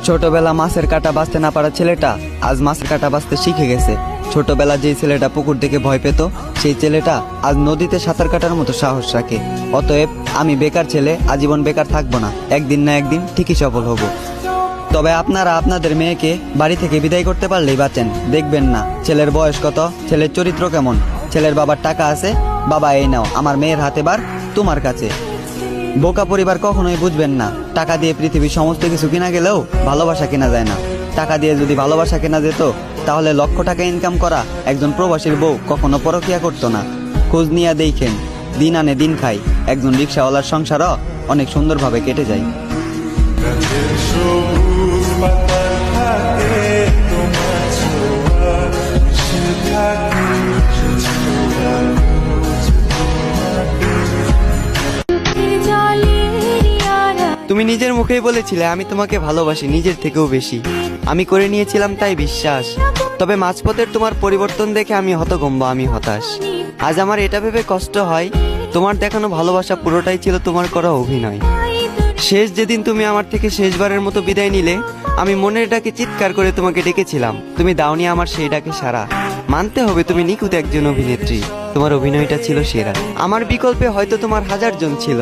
ছোটবেলা মাছের কাঁটা বাঁচতে না পারা ছেলেটা আজ মাছের কাঁটা বাঁচতে শিখে গেছে। ছোটবেলা যে ছেলেটা পুকুর থেকে ভয় পেত, সেই ছেলেটা আজ নদীতে সাঁতার কাটার মতো সাহস রাখে। অতএব আমি বেকার ছেলে আজীবন বেকার থাকবো না, একদিন না একদিন ঠিকই সফল হব। তবে আপনারা আপনাদের মেয়েকে বাড়ি থেকে বিদায় করতে পারলেই বাঁচেন। দেখবেন না ছেলের বয়স কত, ছেলের চরিত্র কেমন, ছেলের বাবার টাকা আছে, বাবা এই নাও আমার মেয়ের হাতে বার তোমার কাছে। বোকা পরিবার কখনোই বুঝবেন না, টাকা দিয়ে পৃথিবীর সমস্ত কিছু কেনা গেলেও ভালোবাসা কেনা যায় না। টাকা দিয়ে যদি ভালোবাসা কেনা যেত তাহলে লক্ষ টাকা ইনকাম করা একজন প্রবাসীর বউ কখনো পরকিয়া করতো না। খোঁজ নিয়ে দেখেন, দিন আনে দিন খাই, একজন রিক্সাওয়ালার সংসারও অনেক সুন্দরভাবে কেটে যায়। তুমি নিজের মুখেই বলেছিলে আমি তোমাকে ভালোবাসি নিজের থেকেও বেশি। আমি করে নিয়েছিলাম তাই বিশ্বাস। তবে মাঝপথের তোমার পরিবর্তন দেখে আমি হতভম্ব, আমি হতাশ। আজ আমার এটা ভেবে কষ্ট হয়, তোমার দেখানো ভালোবাসা পুরোটাই ছিল তোমার করা অভিনয়। শেষ যেদিন তুমি আমার থেকে শেষবারের মতো বিদায় নিলে, আমি মনের ডাকে চিৎকার করে তোমাকে ডেকেছিলাম, তুমি দাওনি আমার সেই ডাকে সাড়া। মানতে হবে তুমি নিখুঁত একজন অভিনেত্রী, তোমার অভিনয়টা ছিল সেরা। আমার বিকল্পে হয়তো তোমার 1000 জন ছিল,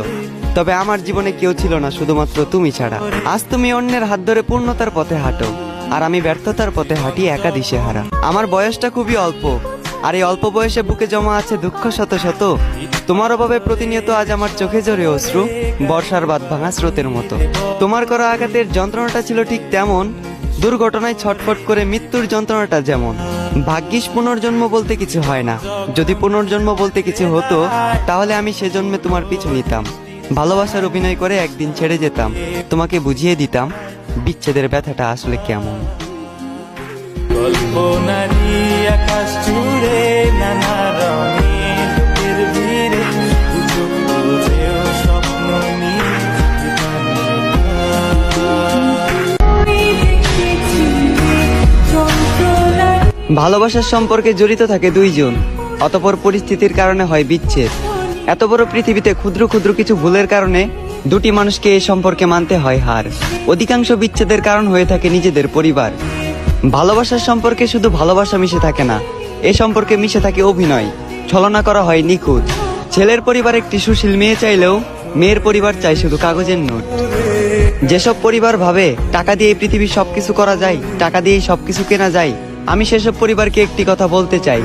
তবে আমার জীবনে কেউ ছিল না শুধুমাত্র তুমি ছাড়া। আজ তুমি অন্যের হাত ধরে পূর্ণতার পথে হাঁটো, আর আমি ব্যর্থতার পথে হাঁটি একা দিশেহারা। আমার বয়সটা খুবই অল্প, আর এই অল্প বয়সে বুকে জমা আছে দুঃখ শত শত। তোমার অভাবে প্রতিনিয়ত আজ আমার চোখে ঝরে অশ্রু, বর্ষার বাঁধ ভাঙা স্রোতের মতো। তোমার করা আঘাতের যন্ত্রণাটা ছিল ঠিক তেমন, দুর্ঘটনায় ছটফট করে মৃত্যুর যন্ত্রণাটা যেমন। ভাগ্যিস পুনর্জন্ম বলতে কিছু হয় না, যদি পুনর্জন্ম বলতে কিছু হতো তাহলে আমি সেজন্মে তোমার পিছু নিতাম। ভালোবাসার অভিনয় করে একদিন ছেড়ে যেতাম, তোমাকে বুঝিয়ে দিতাম বিচ্ছেদের ব্যথাটা আসলে কেমন। আকাশ জুড়ে নানা রঙের ভিড়ে স্বপ্ন ভালোবাসার সম্পর্কে জড়িত থাকে দুইজন, অতঃপর পরিস্থিতির কারণে হয় বিচ্ছেদ। এত বড় পৃথিবীতে ক্ষুদ্র ক্ষুদ্র কিছু ভুলের কারণে দুটি মানুষকে এই সম্পর্কে মানতে হয় হার। অধিকাংশ বিচ্ছেদের কারণ হয়ে থাকে নিজেদের পরিবার। ভালোবাসার সম্পর্কে শুধু ভালোবাসা মিশে থাকে না, এ সম্পর্কে মিশে থাকে অভিনয়, ছলনা করা হয় নিখুঁত। ছেলের পরিবার একটি সুশীল মেয়ে চাইলেও মেয়ের পরিবার চায় শুধু কাগজের নোট। যেসব পরিবার ভাবে টাকা দিয়ে পৃথিবীর সবকিছু করা যায়, টাকা দিয়েই সবকিছু কেনা যায়, আমি সেসব পরিবারকে একটি কথা বলতে চাই,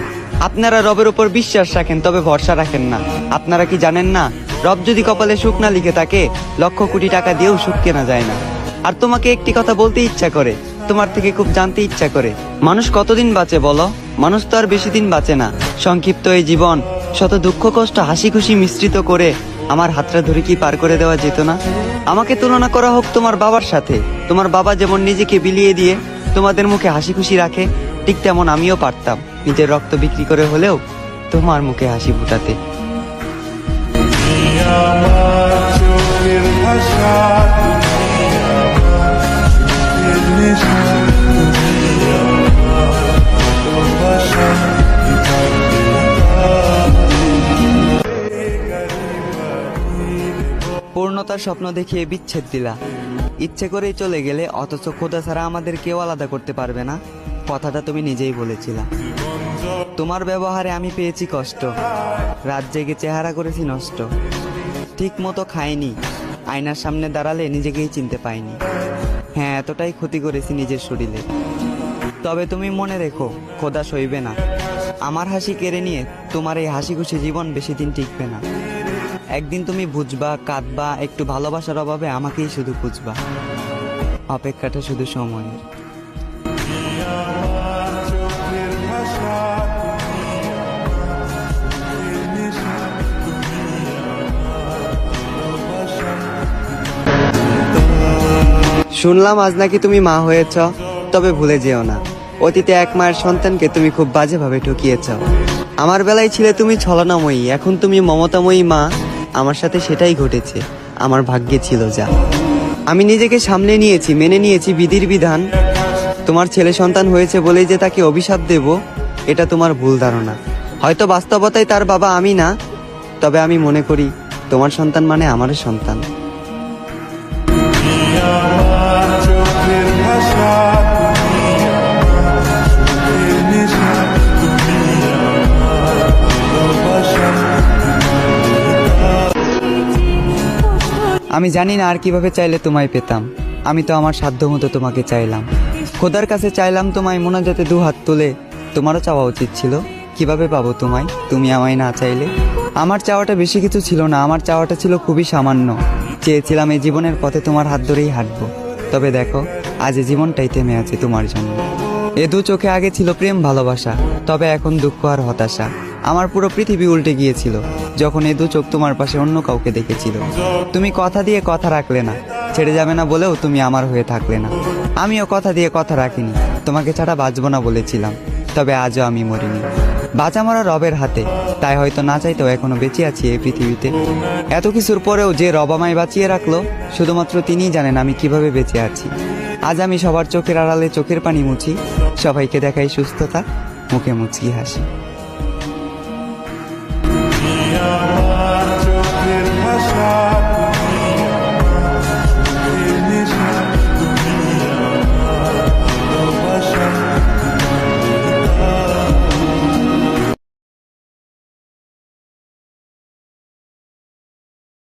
আপনারা রবের উপর বিশ্বাস রাখেন তবে ভরসা রাখেন না। আপনারা কি জানেন না, রব যদি কপালে সুখ না লিখে থাকে, লক্ষ কোটি টাকা দিয়েও সুখ কেনা যায় না। আর তোমাকে একটি কথা বলতে ইচ্ছা করে, তোমার থেকে খুব জানতে ইচ্ছা করে, মানুষ কতদিন বাঁচে বলো? মানুষ তো আর বেশি দিন বাঁচে না। সংক্ষিপ্ত এই জীবন শত দুঃখ কষ্ট হাসি খুশি মিশ্রিত করে আমার হাতটা ধরে কি পার করে দেওয়া যেত না? আমাকে তুলনা করা হোক তোমার বাবার সাথে। তোমার বাবা যেমন নিজেকে বিলিয়ে দিয়ে তোমাদের মুখে হাসি খুশি রাখে, ঠিক তেমন আমিও পারতাম নিজের রক্ত বিক্রি করে হলেও তোমার মুখে হাসি ফুটাতে। পূর্ণতার স্বপ্ন দেখিয়ে বিচ্ছেদ দিলা, ইচ্ছে করেই চলে গেলে, অথচ খোদা ছাড়া আমাদের কেউ আলাদা করতে পারবে না, কথাটা তুমি নিজেই বলেছিলা। তোমার ব্যবহারে আমি পেয়েছি কষ্ট, রাত জেগে চেহারা করেছি নষ্ট, ঠিক মতো খাইনি, আয়নার সামনে দাঁড়ালে নিজেকেই চিনতে পাইনি। হ্যাঁ, এতটাই ক্ষতি করেছি নিজের শরীরে। তবে তুমি মনে রেখো, খোদা সইবে না। আমার হাসি কেড়ে নিয়ে তোমার এই হাসি খুশি জীবন বেশি দিন টিকবে না। একদিন তুমি বুঝবা, কাঁদবা, একটু ভালোবাসার অভাবে আমাকেই শুধু খুঁজবা। অপেক্ষাটা শুধু সময়ের। শুনলাম আজ নাকি তুমি মা হয়েছ, তবে ভুলে যেও না, অতীতে এক মায়ের সন্তানকে তুমি খুব বাজেভাবে ঠকিয়েছ। আমার বেলায় ছিলে তুমি ছলনাময়ী, এখন তুমি মমতাময়ী মা। আমার সাথে সেটাই ঘটেছে, আমার ভাগ্যে ছিল যা। আমি নিজেকে সামলে নিয়েছি, মেনে নিয়েছি বিধির বিধান। তোমার ছেলে সন্তান হয়েছে বলেই যে তাকে অভিশাপ দেব, এটা তোমার ভুল ধারণা। হয়তো বাস্তবতায় তার বাবা আমি না, তবে আমি মনে করি তোমার সন্তান মানে আমারও সন্তান। আমি জানি না আর কিভাবে চাইলে তোমায় পেতাম। আমি তো আমার সাধ্য মতো তোমাকে চাইলাম, খোদার কাছে চাইলাম তোমায় মোনাজাতে দু হাত তুলে। তোমারও চাওয়া উচিত ছিল। কিভাবে পাবো তোমায়, তুমি আমায় না চাইলে? আমার চাওয়াটা বেশি কিছু ছিল না, আমার চাওয়াটা ছিল খুবই সামান্য। চেয়েছিলাম এই জীবনের পথে তোমার হাত ধরেই হাঁটবো। তবে দেখো, আজ এই জীবনটাই থেমে আছে তোমার জন্য। এ দু চোখে আগে ছিল প্রেম ভালোবাসা, তবে এখন দুঃখ আর হতাশা। আমার পুরো পৃথিবী উল্টে গিয়েছিল যখন এ দু চোখ তোমার পাশে অন্য কাউকে দেখেছিল। তুমি কথা দিয়ে কথা রাখলে না, ছেড়ে যাবে না বলেও তুমি আমার হয়ে থাকলে না। আমিও কথা দিয়ে কথা রাখিনি, তোমাকে ছাড়া বাঁচবো না বলেছিলাম। তবে আজও আমি মরিনি, বাঁচা মরা রবের হাতে। তাই হয়তো না চাইতেও এখনো বেঁচে আছি এই পৃথিবীতে। এত কিছুর পরেও যে রব আমায় বাঁচিয়ে রাখলো, শুধুমাত্র তিনিই জানেন আমি কিভাবে বেঁচে আছি। আজ আমি সবার চোখের আড়ালে চোখের পানি মুছি, সবাইকে দেখাই সুস্থতা, মুখে মুচকি হাসি।